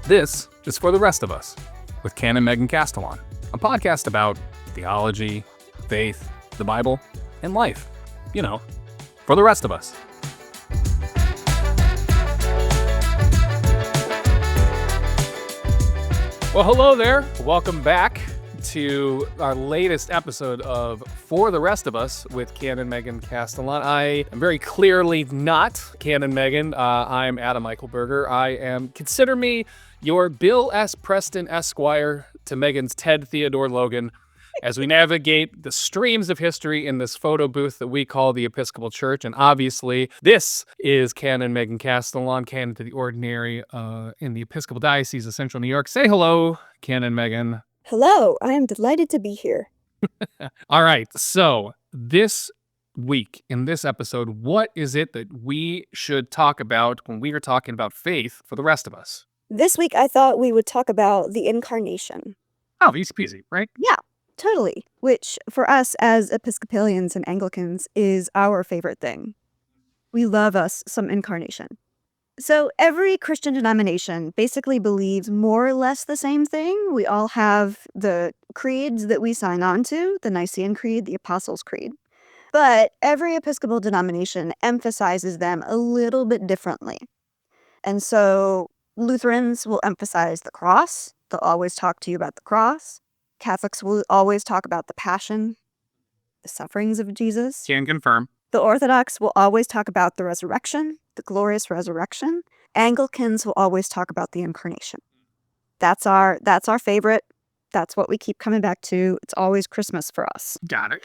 This is For the Rest of Us with Ken and Megan Castellan, a podcast about theology, faith, the Bible, and life. You know, for the rest of us. Well, hello there. Welcome back to our latest episode of For the Rest of Us with Ken and Megan Castellan. I am very clearly not Ken and Megan. I'm Adam Eichelberger. Consider me your Bill S. Preston Esquire to Megan's Ted Theodore Logan as we navigate the streams of history in this photo booth that we call the Episcopal Church. And obviously, this is Ken and Megan Castellan, canon to the ordinary in the Episcopal Diocese of Central New York. Say hello, Ken and Megan. Hello, I am delighted to be here. All right, so this week in this episode, what is it that we should talk about when we are talking about faith for the rest of us? This week I thought we would talk about the Incarnation. Oh, easy peasy, right? Yeah, totally. Which for us as Episcopalians and Anglicans is our favorite thing. We love us some Incarnation. So every Christian denomination basically believes more or less the same thing. We all have the creeds that we sign on to, the Nicene Creed, the Apostles' Creed. But every Episcopal denomination emphasizes them a little bit differently. And so Lutherans will emphasize the cross. They'll always talk to you about the cross. Catholics will always talk about the passion, the sufferings of Jesus. Can confirm. The Orthodox will always talk about the resurrection, the glorious resurrection. Anglicans will always talk about the Incarnation. That's our favorite. That's what we keep coming back to. It's always Christmas for us. Got it.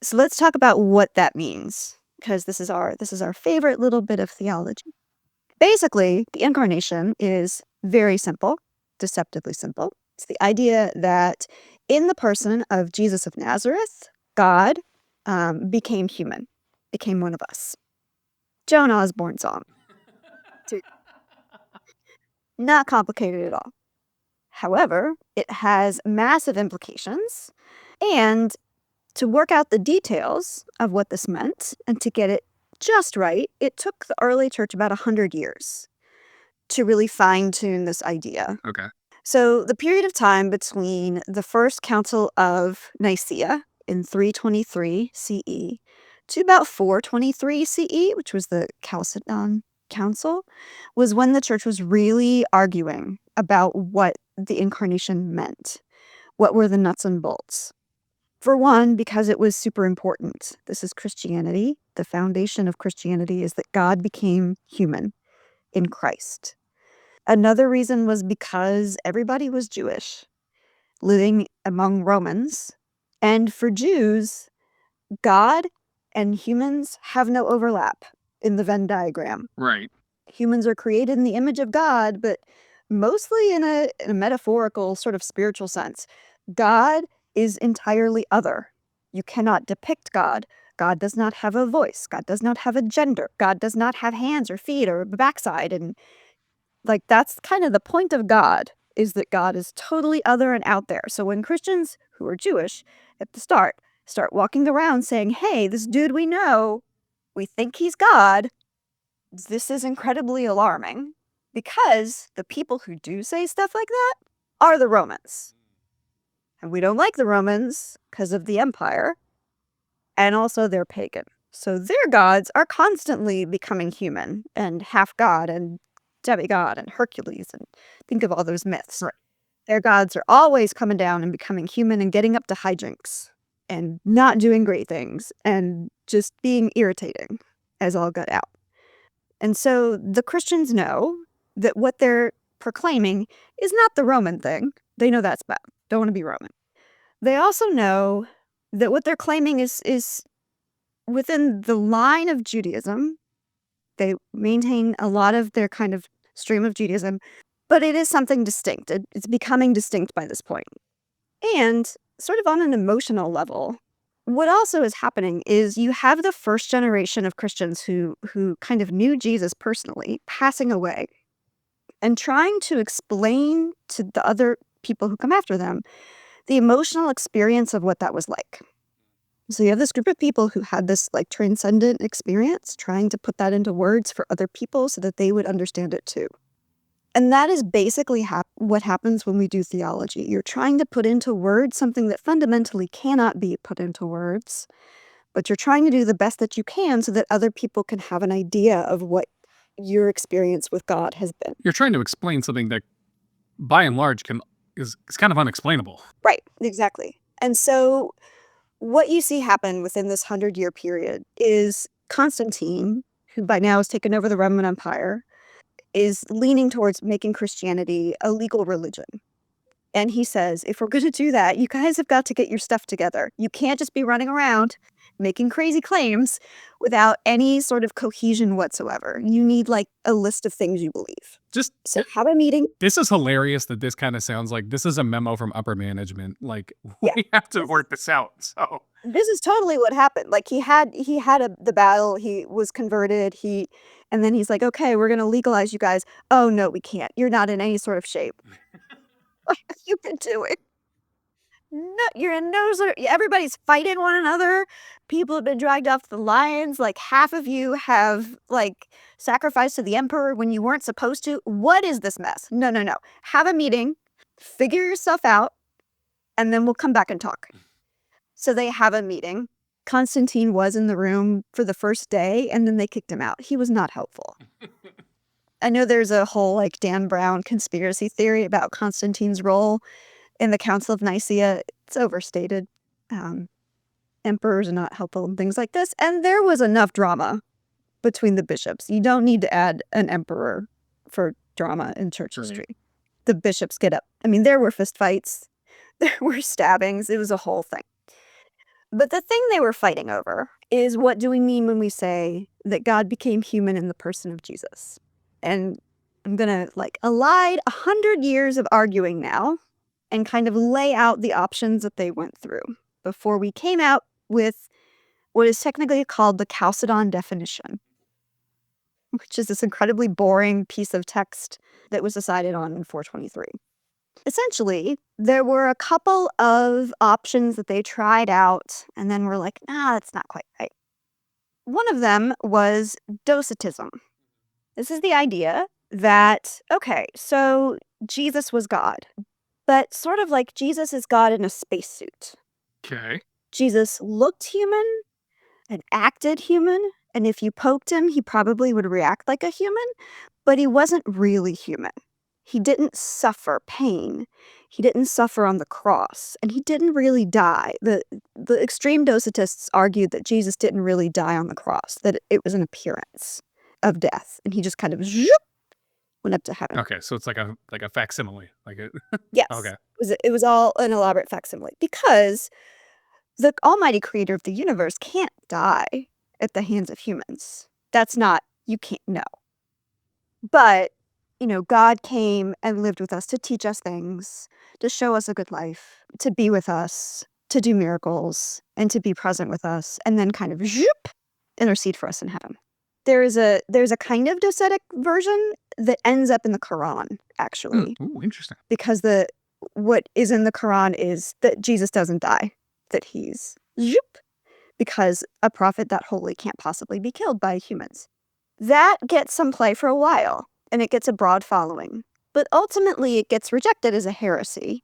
So let's talk about what that means, because this is our favorite little bit of theology. Basically, the Incarnation is very simple, deceptively simple. It's the idea that in the person of Jesus of Nazareth, God became human, became one of us. Joan Osborne song. Not complicated at all. However, it has massive implications, and to work out the details of what this meant and to get it just right, it took the early church about 100 years to really fine-tune this idea. Okay. So the period of time between the First Council of Nicaea in 323 CE to about 423 CE, which was the Chalcedon Council, was when the church was really arguing about what the Incarnation meant. What were the nuts and bolts? For one, because it was super important. This is Christianity. The foundation of Christianity is that God became human in Christ. Another reason was because everybody was Jewish, living among Romans. And for Jews, God and humans have no overlap in the Venn diagram. Right. Humans are created in the image of God, but mostly in a metaphorical sort of spiritual sense. God is entirely other. You cannot depict God. God does not have a voice. God does not have a gender. God does not have hands or feet or a backside. And that's kind of the point of God, is that God is totally other and out there. So when Christians who are Jewish at the start walking around saying, hey, this dude we know, we think he's God, this is incredibly alarming, because the people who do say stuff like that are the Romans. And we don't like the Romans because of the empire, and also they're pagan. So their gods are constantly becoming human and half god and demigod and Hercules, and think of all those myths. Right. Their gods are always coming down and becoming human and getting up to hijinks and not doing great things and just being irritating as all got out. And so the Christians know that what they're proclaiming is not the Roman thing. They know that's bad. Don't want to be Roman. They also know that what they're claiming is within the line of Judaism. They maintain a lot of their kind of stream of Judaism, but it is something distinct. It's becoming distinct by this point. And sort of on an emotional level, what also is happening is you have the first generation of Christians who kind of knew Jesus personally passing away and trying to explain to the other people who come after them, the emotional experience of what that was like. So you have this group of people who had this like transcendent experience, trying to put that into words for other people so that they would understand it too. And that is basically what happens when we do theology. You're trying to put into words something that fundamentally cannot be put into words, but you're trying to do the best that you can so that other people can have an idea of what your experience with God has been. You're trying to explain something that, by and large, is kind of unexplainable. Right, exactly. And so what you see happen within this 100-year period is Constantine, who by now has taken over the Roman Empire, is leaning towards making Christianity a legal religion. And he says, if we're going to do that, you guys have got to get your stuff together. You can't just be running around making crazy claims without any sort of cohesion whatsoever. You need like a list of things you believe. So have a meeting. This is hilarious that this kind of sounds like this is a memo from upper management. Like, Yeah. we have to work this out. So this is totally what happened. Like he had the battle, he was converted, and then he's like, okay, we're going to legalize you guys. Oh no, we can't. You're not in any sort of shape. What have you been doing? No, you're in no sort of, everybody's fighting one another. People have been dragged off the lions. Like half of you have like sacrificed to the emperor when you weren't supposed to. What is this mess? No. Have a meeting, figure yourself out, and then we'll come back and talk. So they have a meeting. Constantine was in the room for the first day, and then they kicked him out. He was not helpful. I know there's a whole like Dan Brown conspiracy theory about Constantine's role in the Council of Nicaea. It's overstated. Emperors are not helpful and things like this. And there was enough drama between the bishops. You don't need to add an emperor for drama in church history. The bishops get up. I mean, there were fistfights. There were stabbings. It was a whole thing. But the thing they were fighting over is, what do we mean when we say that God became human in the person of Jesus? And I'm going to like elide 100 years of arguing now and kind of lay out the options that they went through before we came out with what is technically called the Chalcedon definition, which is this incredibly boring piece of text that was decided on in 423. Essentially, there were a couple of options that they tried out and then were like, nah, that's not quite right. One of them was Docetism. This is the idea that, okay, so Jesus was God, but sort of like Jesus is God in a spacesuit. okay. Jesus looked human and acted human, and if you poked him, he probably would react like a human, but he wasn't really human. He didn't suffer pain. He didn't suffer on the cross, and he didn't really die. The extreme Docetists argued that Jesus didn't really die on the cross, that it was an appearance of death, and he just kind of went up to heaven. Okay, so it's like a facsimile. Yes. Okay. It was all an elaborate facsimile, because the almighty creator of the universe can't die at the hands of humans. That's not, you can't, no. But, God came and lived with us to teach us things, to show us a good life, to be with us, to do miracles, and to be present with us, and then kind of intercede for us in heaven. There's a kind of docetic version that ends up in the Quran, actually. Ooh, interesting. Because what is in the Quran is that Jesus doesn't die, that he's because a prophet that holy can't possibly be killed by humans. That gets some play for a while, and it gets a broad following. But ultimately, it gets rejected as a heresy.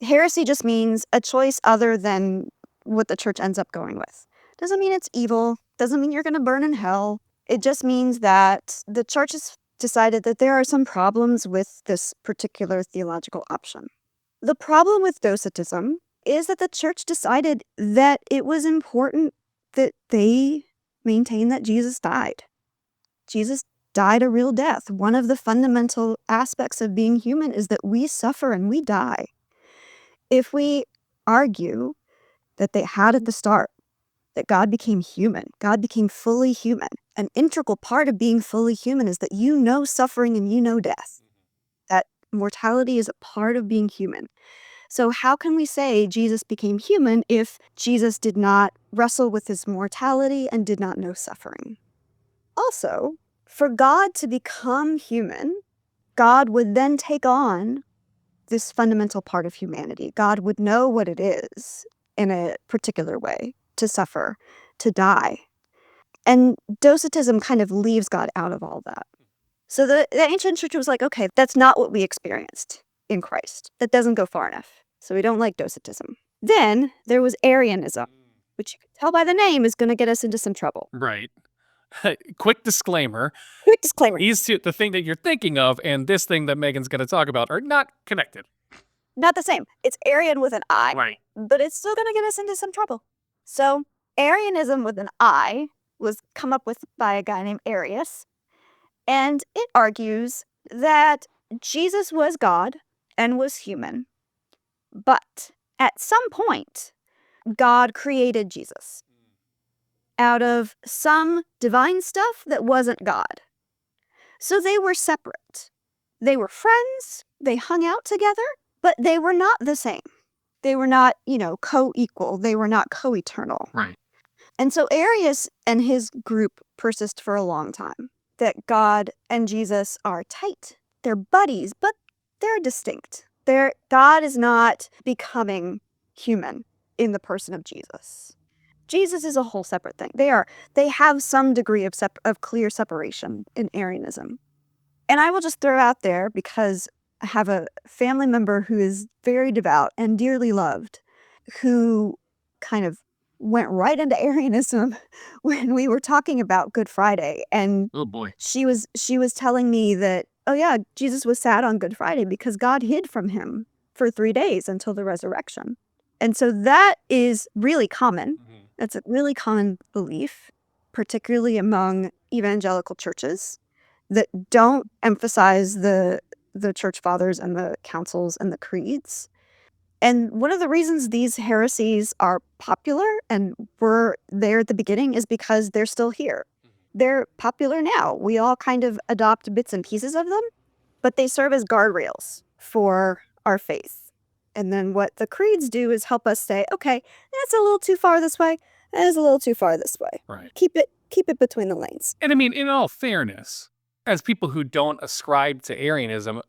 Heresy just means a choice other than what the church ends up going with. Doesn't mean it's evil. Doesn't mean you're going to burn in hell. It just means that the church has decided that there are some problems with this particular theological option. The problem with Docetism is that the church decided that it was important that they maintain that Jesus died. Jesus died a real death. One of the fundamental aspects of being human is that we suffer and we die. If we argue that they had at the start, that God became human, God became fully human, an integral part of being fully human is that you know suffering and you know death. That mortality is a part of being human. So how can we say Jesus became human if Jesus did not wrestle with his mortality and did not know suffering? Also, for God to become human, God would then take on this fundamental part of humanity. God would know what it is in a particular way to suffer, to die. And Docetism kind of leaves God out of all that. So the ancient church was like, okay, that's not what we experienced in Christ. That doesn't go far enough. So we don't like Docetism. Then there was Arianism, which you can tell by the name is going to get us into some trouble. Right. Quick disclaimer. Quick disclaimer. These two, the thing that you're thinking of and this thing that Megan's going to talk about, are not connected. Not the same. It's Arian with an I, Right. but it's still going to get us into some trouble. So Arianism with an I was come up with by a guy named Arius, and it argues that Jesus was God and was human, but at some point, God created Jesus out of some divine stuff that wasn't God. So they were separate. They were friends, they hung out together, but they were not the same. They were not, co-equal. They were not co-eternal. Right. And so Arius and his group persist for a long time, that God and Jesus are tight. They're buddies, but they're distinct. God is not becoming human in the person of Jesus. Jesus is a whole separate thing. They have some degree of clear separation in Arianism. And I will just throw out there, because I have a family member who is very devout and dearly loved, who kind of went right into Arianism when we were talking about Good Friday. And oh boy, she was telling me that, oh yeah, Jesus was sad on Good Friday because God hid from him for 3 days until the resurrection. And so that is really common. Mm-hmm. That's a really common belief, particularly among evangelical churches that don't emphasize the church fathers and the councils and the creeds. And one of the reasons these heresies are popular and were there at the beginning is because they're still here. They're popular now. We all kind of adopt bits and pieces of them, but they serve as guardrails for our faith. And then what the creeds do is help us say, okay, that's a little too far this way. That is a little too far this way. Right. Keep it between the lanes. And I mean, in all fairness, as people who don't ascribe to Arianism,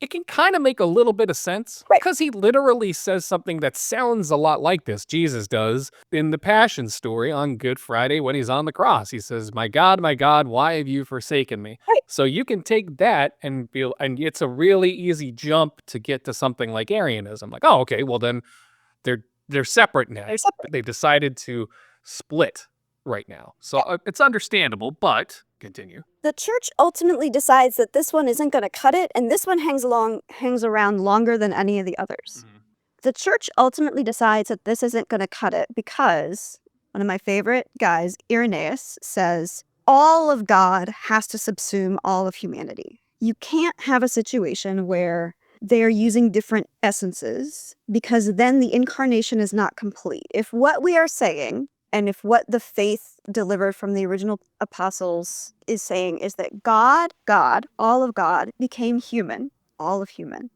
it can kind of make a little bit of sense. Right. Because he literally says something that sounds a lot like this. Jesus does in the Passion story on Good Friday when he's on the cross. He says, my God, why have you forsaken me? Right. So you can take that and feel, and it's a really easy jump to get to something like Arianism. Like, oh, okay, well then they're separate now. They're separate. They decided to split right now. So it's understandable, but continue. The church ultimately decides that this one isn't going to cut it, and this one hangs around longer than any of the others. Mm-hmm. The church ultimately decides that this isn't going to cut it because one of my favorite guys, Irenaeus, says all of God has to subsume all of humanity. You can't have a situation where they're using different essences, because then the incarnation is not complete. If what we are saying, and if what the faith delivered from the original apostles is saying, is that God, all of God, became human, all of human,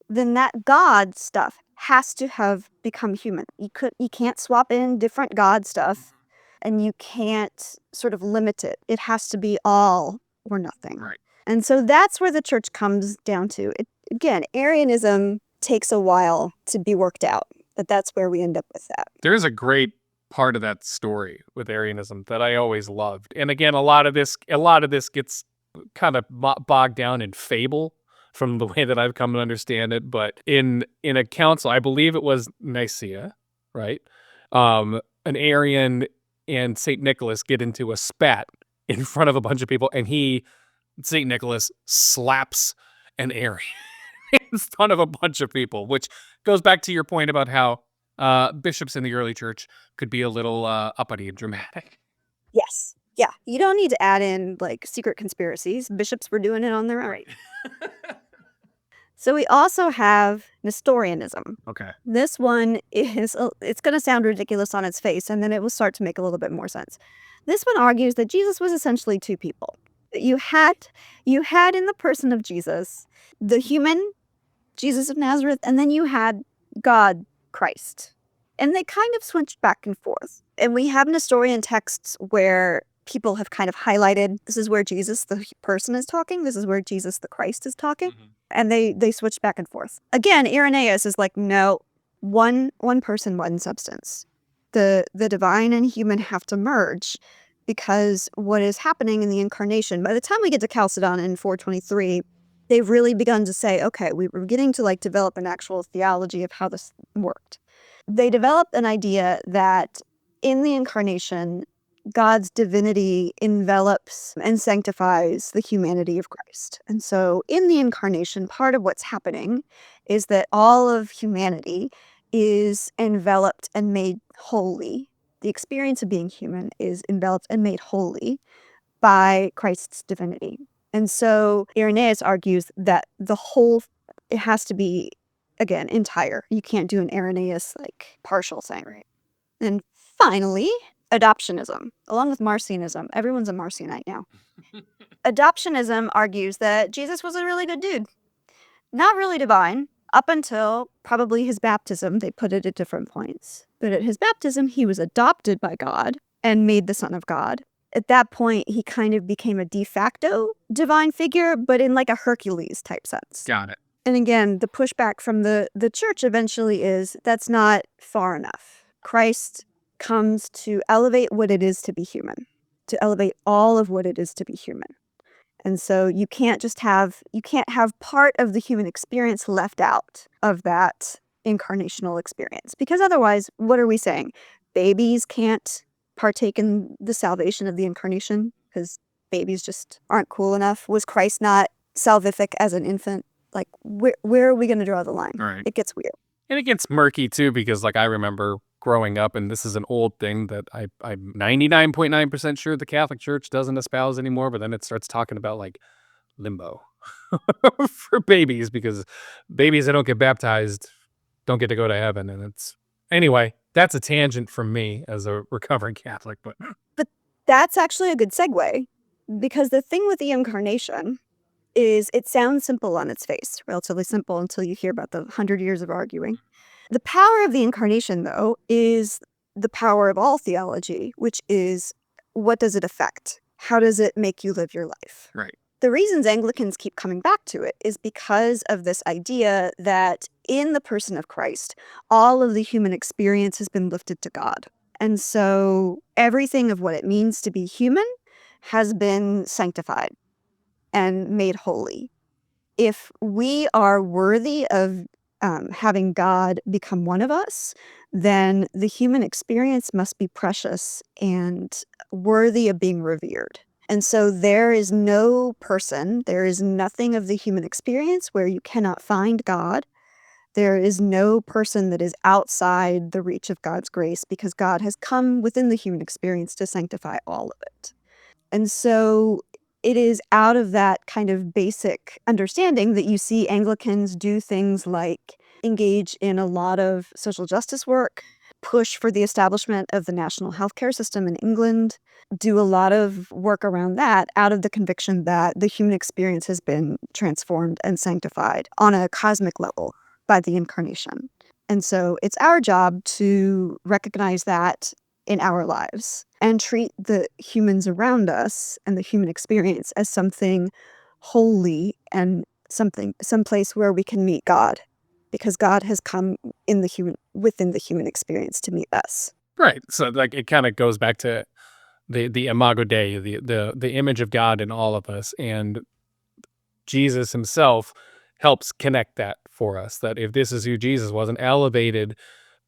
then that God stuff has to have become human. You can't swap in different God stuff, and you can't sort of limit it. It has to be all or nothing. Right. And so that's where the church comes down to. Again, Arianism takes a while to be worked out, but that's where we end up with that. There is a great part of that story with Arianism that I always loved. And again, a lot of this gets kind of bogged down in fable from the way that I've come to understand it. But in a council, I believe it was Nicaea, right? An Arian and St. Nicholas get into a spat in front of a bunch of people, and St. Nicholas, slaps an Arian in front of a bunch of people, which goes back to your point about how bishops in the early church could be a little uppity and dramatic. Yes. Yeah. You don't need to add in like secret conspiracies. Bishops were doing it on their own. Right. So we also have Nestorianism. Okay. This one is, it's going to sound ridiculous on its face, and then it will start to make a little bit more sense. This one argues that Jesus was essentially two people. You had in the person of Jesus, the human Jesus of Nazareth, and then you had God, Christ. And they kind of switched back and forth. And we have Nestorian texts where people have kind of highlighted, this is where Jesus, the person, is talking. This is where Jesus, the Christ, is talking. Mm-hmm. And they switch back and forth. Again, Irenaeus is like, no, one person, one substance. The divine and human have to merge, because what is happening in the Incarnation, by the time we get to Chalcedon in 423, they've really begun to say, okay, we were beginning to like develop an actual theology of how this worked. They developed an idea that in the Incarnation, God's divinity envelops and sanctifies the humanity of Christ. And so in the Incarnation, part of what's happening is that all of humanity is enveloped and made holy. The experience of being human is enveloped and made holy by Christ's divinity. And so Irenaeus argues that it has to be, again, entire. You can't do an Irenaeus like partial thing. Right. And finally, Adoptionism, along with Marcionism. Everyone's a Marcionite now. Adoptionism argues that Jesus was a really good dude. Not really divine, up until probably his baptism. They put it at different points. But at his baptism, he was adopted by God and made the Son of God. At that point, he kind of became a de facto divine figure, but in like a Hercules type sense. Got it. And again, the pushback from the church eventually is that's not far enough. Christ comes to elevate what it is to be human, to elevate all of what it is to be human. And so you can't have part of the human experience left out of that incarnational experience. Because otherwise, what are we saying? Babies can't partake in the salvation of the Incarnation because babies just aren't cool enough. Was Christ not salvific as an infant? Like, where are we going to draw the line? Right. It gets weird. And it gets murky, too, because, like, I remember growing up, and this is an old thing that I'm 99.9% sure the Catholic Church doesn't espouse anymore, but then it starts talking about, like, limbo for babies, because babies that don't get baptized don't get to go to heaven. And anyway, that's a tangent from me as a recovering Catholic. But that's actually a good segue, because the thing with the Incarnation is it sounds simple on its face, relatively simple until you hear about the 100 years of arguing. The power of the Incarnation, though, is the power of all theology, which is, what does it affect? How does it make you live your life? Right. The reasons Anglicans keep coming back to it is because of this idea that in the person of Christ, all of the human experience has been lifted to God. And so everything of what it means to be human has been sanctified and made holy. If we are worthy of having God become one of us, then the human experience must be precious and worthy of being revered. And so there is no person, there is nothing of the human experience where you cannot find God. There is no person that is outside the reach of God's grace, because God has come within the human experience to sanctify all of it. And so it is out of that kind of basic understanding that you see Anglicans do things like engage in a lot of social justice work, push for the establishment of the national healthcare system in England, do a lot of work around that out of the conviction that the human experience has been transformed and sanctified on a cosmic level by the Incarnation. And so it's our job to recognize that in our lives and treat the humans around us and the human experience as something holy and someplace where we can meet God, because God has come within the human experience to meet us. Right. So like it kind of goes back to the Imago Dei, the image of God in all of us, and Jesus himself helps connect that for us. That if this is who Jesus was, and elevated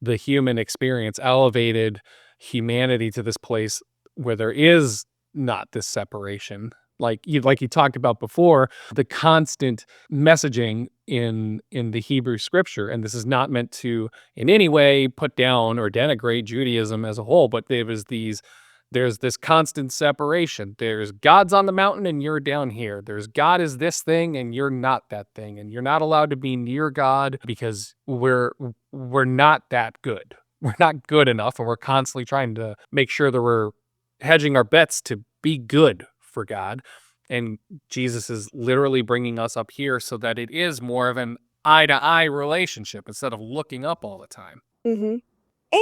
the human experience, elevated humanity to this place where there is not this separation, like you talked about before, the constant messaging in the Hebrew scripture. And this is not meant to in any way put down or denigrate Judaism as a whole, but there's this constant separation. There's God's on the mountain and you're down here. There's God is this thing and you're not that thing. And you're not allowed to be near God because we're not that good. We're not good enough, and we're constantly trying to make sure that we're hedging our bets to be good for God. And Jesus is literally bringing us up here so that it is more of an eye-to-eye relationship instead of looking up all the time. Mm-hmm.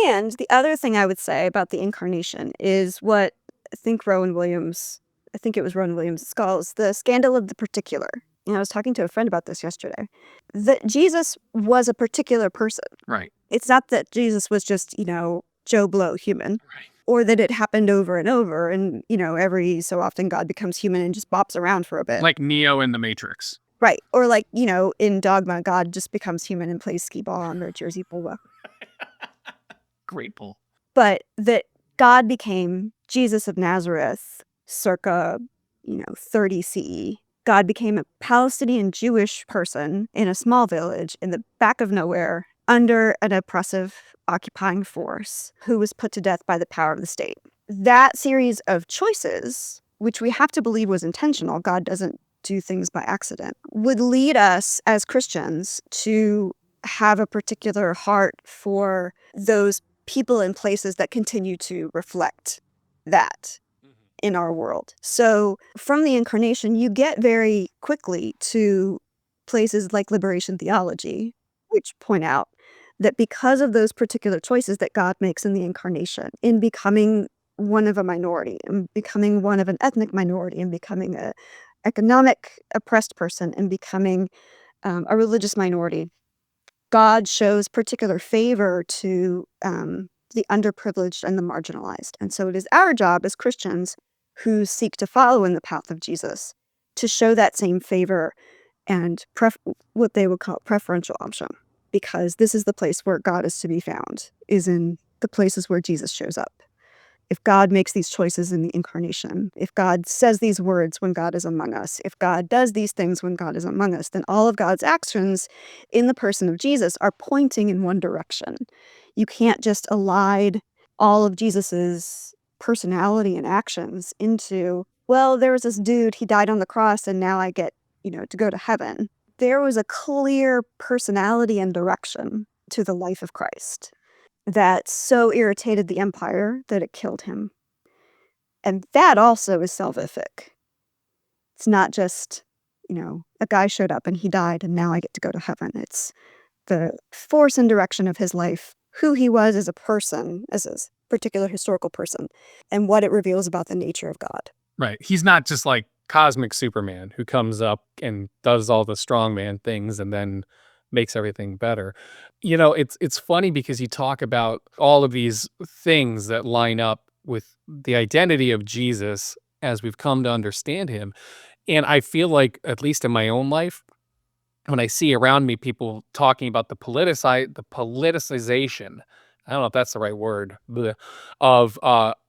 And the other thing I would say about the Incarnation is what I think it was Rowan Williams calls the scandal of the particular. and I was talking to a friend about this yesterday, that Jesus was a particular person. Right. It's not that Jesus was just, Joe Blow human. Right. Or that it happened over and over and, every so often God becomes human and just bops around for a bit. Like Neo in The Matrix. Right. Or like, in Dogma, God just becomes human and plays skee ball on the Jersey Boulevard. Great pull. But that God became Jesus of Nazareth circa, 30 CE. God became a Palestinian Jewish person in a small village in the back of nowhere under an oppressive occupying force who was put to death by the power of the state. That series of choices, which we have to believe was intentional, God doesn't do things by accident, would lead us as Christians to have a particular heart for those people and places that continue to reflect that in our world. So from the Incarnation, you get very quickly to places like liberation theology, which point out that because of those particular choices that God makes in the Incarnation, in becoming one of a minority, and becoming one of an ethnic minority, and becoming a economic oppressed person, and becoming a religious minority, God shows particular favor to the underprivileged and the marginalized. And so it is our job as Christians who seek to follow in the path of Jesus to show that same favor and what they would call preferential option, because this is the place where God is to be found, is in the places where Jesus shows up. If God makes these choices in the Incarnation, if God says these words when God is among us, if God does these things when God is among us, then all of God's actions in the person of Jesus are pointing in one direction. You can't just elide all of Jesus's personality and actions into, well, there was this dude, he died on the cross, and now I get, to go to heaven. There was a clear personality and direction to the life of Christ that so irritated the empire that it killed him. And that also is salvific. It's not just, a guy showed up and he died and now I get to go to heaven. It's the force and direction of his life, who he was as a person, as a particular historical person, and what it reveals about the nature of God. Right. He's not just like cosmic Superman who comes up and does all the strongman things and then makes everything better. It's funny because you talk about all of these things that line up with the identity of Jesus as we've come to understand him. And I feel like, at least in my own life, when I see around me people talking about the politicization, I don't know if that's the right word,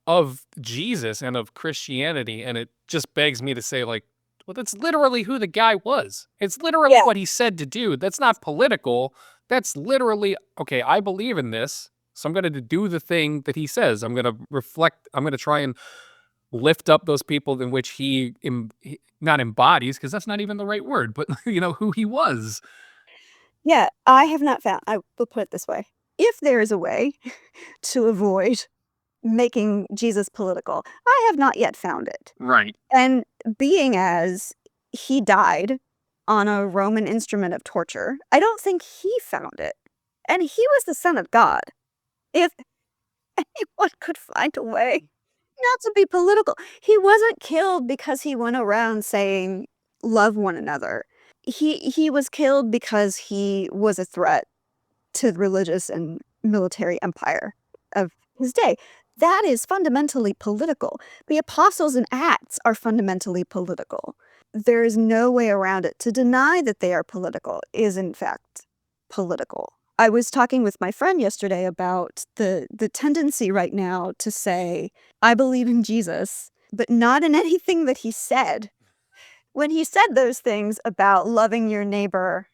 of Jesus and of Christianity, and it just begs me to say, like, well, that's literally who the guy was. It's literally what he said to do. That's not political. That's literally, okay, I believe in this, so I'm going to do the thing that he says. I'm going to reflect. I'm going to try and lift up those people in which he not embodies, because that's not even the right word, but who he was. Yeah, I have not found, I will put it this way. If there is a way to avoid making Jesus political, I have not yet found it. Right. And being as he died on a Roman instrument of torture, I don't think he found it. And he was the Son of God. If anyone could find a way not to be political, he wasn't killed because he went around saying, love one another. He was killed because he was a threat to the religious and military empire of his day. That is fundamentally political. The apostles in Acts are fundamentally political. There is no way around it. To deny that they are political is, in fact, political. I was talking with my friend yesterday about the tendency right now to say, I believe in Jesus, but not in anything that he said. When he said those things about loving your neighbor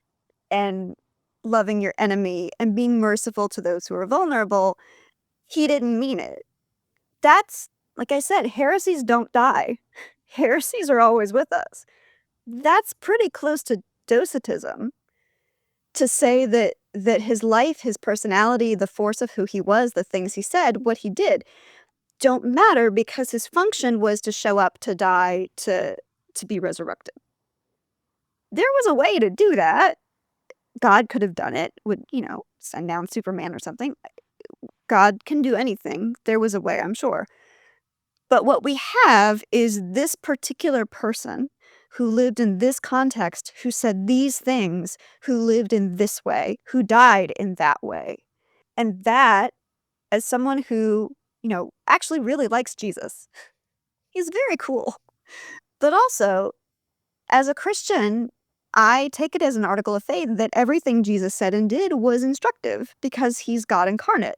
and loving your enemy and being merciful to those who are vulnerable, he didn't mean it. That's, like I said, heresies don't die. Heresies are always with us. That's pretty close to Docetism. To say that his life, his personality, the force of who he was, the things he said, what he did, don't matter because his function was to show up, to die, to be resurrected. There was a way to do that. God could have done it, would, send down Superman or something. God can do anything. There was a way, I'm sure. But what we have is this particular person who lived in this context, who said these things, who lived in this way, who died in that way. And that, as someone who, actually really likes Jesus, he's very cool. But also, as a Christian, I take it as an article of faith that everything Jesus said and did was instructive because he's God incarnate.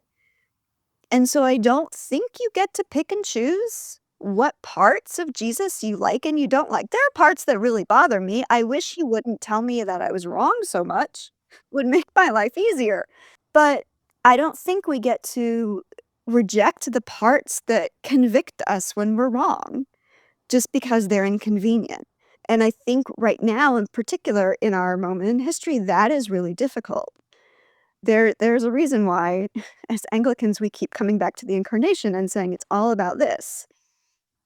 And so I don't think you get to pick and choose what parts of Jesus you like and you don't like. There are parts that really bother me. I wish he wouldn't tell me that I was wrong so much. Would make my life easier. But I don't think we get to reject the parts that convict us when we're wrong just because they're inconvenient. And I think right now, in particular, in our moment in history, that is really difficult. There's a reason why, as Anglicans, we keep coming back to the Incarnation and saying it's all about this.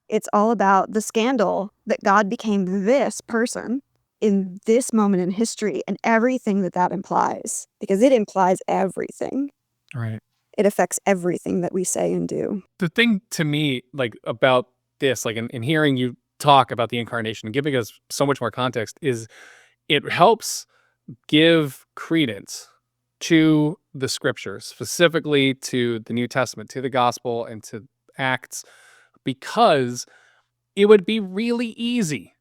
It's all about the scandal that God became this person in this moment in history and everything that implies, because it implies everything. Right. It affects everything that we say and do. The thing to me, like, about this, like, in hearing you talk about the Incarnation and giving us so much more context, is it helps give credence to the scriptures, specifically to the New Testament, to the gospel, and to Acts, because it would be really easy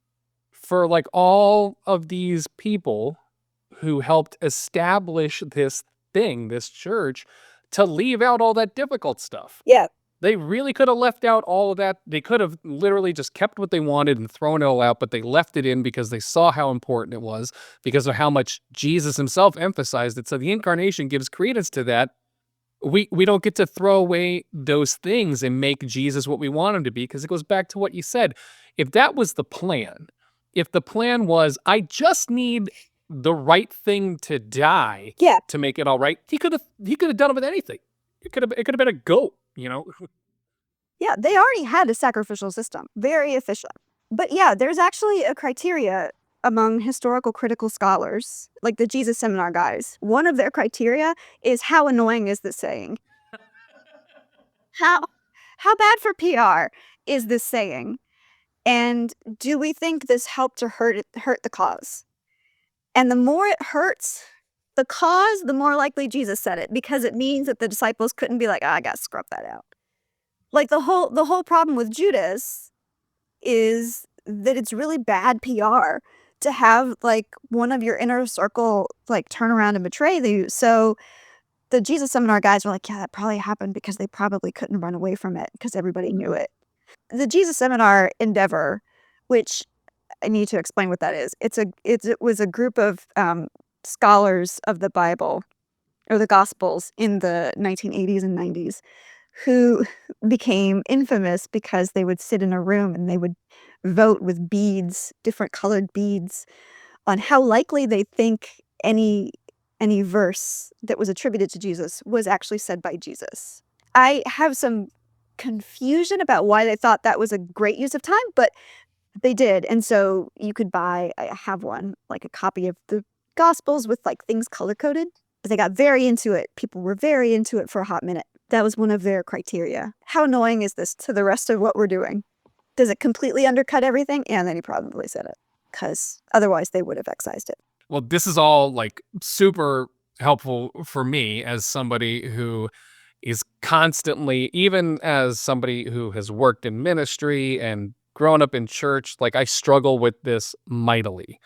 for, like, all of these people who helped establish this thing, this church, to leave out all that difficult stuff. Yeah. They really could have left out all of that. They could have literally just kept what they wanted and thrown it all out, but they left it in because they saw how important it was, because of how much Jesus himself emphasized it. So the Incarnation gives credence to that. We don't get to throw away those things and make Jesus what we want him to be, because it goes back to what you said. If that was the plan, if the plan was, I just need the right thing to die Yeah. to make it all right, he could have done it with anything. It could have been a goat, you know? Yeah, they already had a sacrificial system, very efficient. But yeah, there's actually a criteria among historical critical scholars, like the Jesus Seminar guys. One of their criteria is, how annoying is this saying? How bad for PR is this saying? And do we think this helped or hurt the cause? And the more it hurts the cause, the more likely Jesus said it, because it means that the disciples couldn't be like, I gotta scrub that out. Like the whole problem with Judas is that it's really bad PR to have like one of your inner circle like turn around and betray you. So the Jesus Seminar guys were like, yeah, that probably happened because they probably couldn't run away from it because everybody knew it. The Jesus Seminar endeavor, which I need to explain what that is. It was a group of scholars of the Bible or the Gospels in the 1980s and 90s who became infamous because they would sit in a room and they would vote with beads, different colored beads, on how likely they think any verse that was attributed to Jesus was actually said by Jesus. I have some confusion about why they thought that was a great use of time, but they did. And so you could buy, I have one, like a copy of the Gospels with like things color-coded. But they got very into it. People were very into it for a hot minute. That was one of their criteria. How annoying is this to the rest of what we're doing? Does it completely undercut everything? And then he probably said it, because otherwise they would have excised it. Well, this is all like super helpful for me as somebody who is constantly, even as somebody who has worked in ministry and grown up in church, like I struggle with this mightily.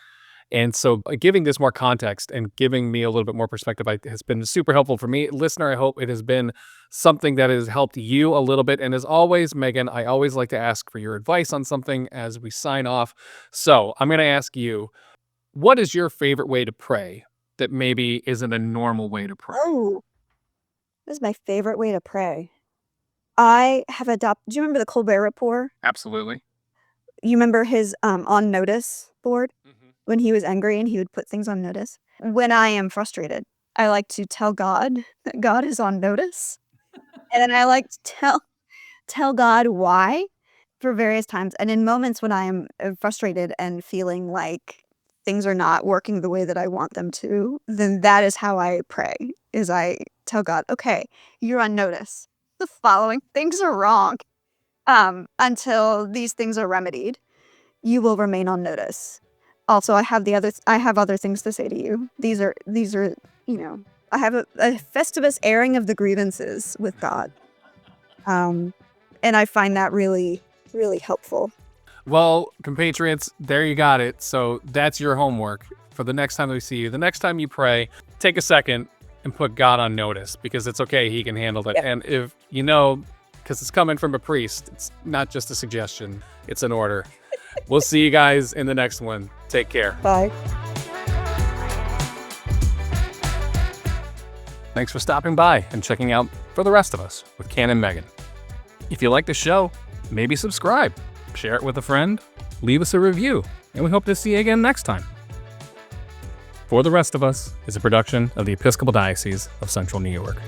And so giving this more context and giving me a little bit more perspective has been super helpful for me. Listener, I hope it has been something that has helped you a little bit. And as always, Megan, I always like to ask for your advice on something as we sign off. So I'm going to ask you, what is your favorite way to pray that maybe isn't a normal way to pray? Oh, this is my favorite way to pray. I have adopted, do you remember the Colbert Report? Absolutely. You remember his on notice board? Mm-hmm. When he was angry and he would put things on notice. When I am frustrated, I like to tell God that God is on notice. And then I like to tell God why for various times. And in moments when I am frustrated and feeling like things are not working the way that I want them to, then that is how I pray, is I tell God, okay, you're on notice. The following things are wrong until these things are remedied. you will remain on notice. Also, I have other things to say to you. These are, I have a Festivus airing of the grievances with God. And I find that really, really helpful. Well, compatriots, there you got it. So that's your homework for the next time we see you. The next time you pray, take a second and put God on notice, because it's okay. He can handle it. Yep. And if because it's coming from a priest, it's not just a suggestion, it's an order. We'll see you guys in the next one. Take care. Bye. Thanks for stopping by and checking out For the Rest of Us with Ken and Megan. If you like the show, maybe subscribe, share it with a friend, leave us a review, and we hope to see you again next time. For the Rest of Us is a production of the Episcopal Diocese of Central New York.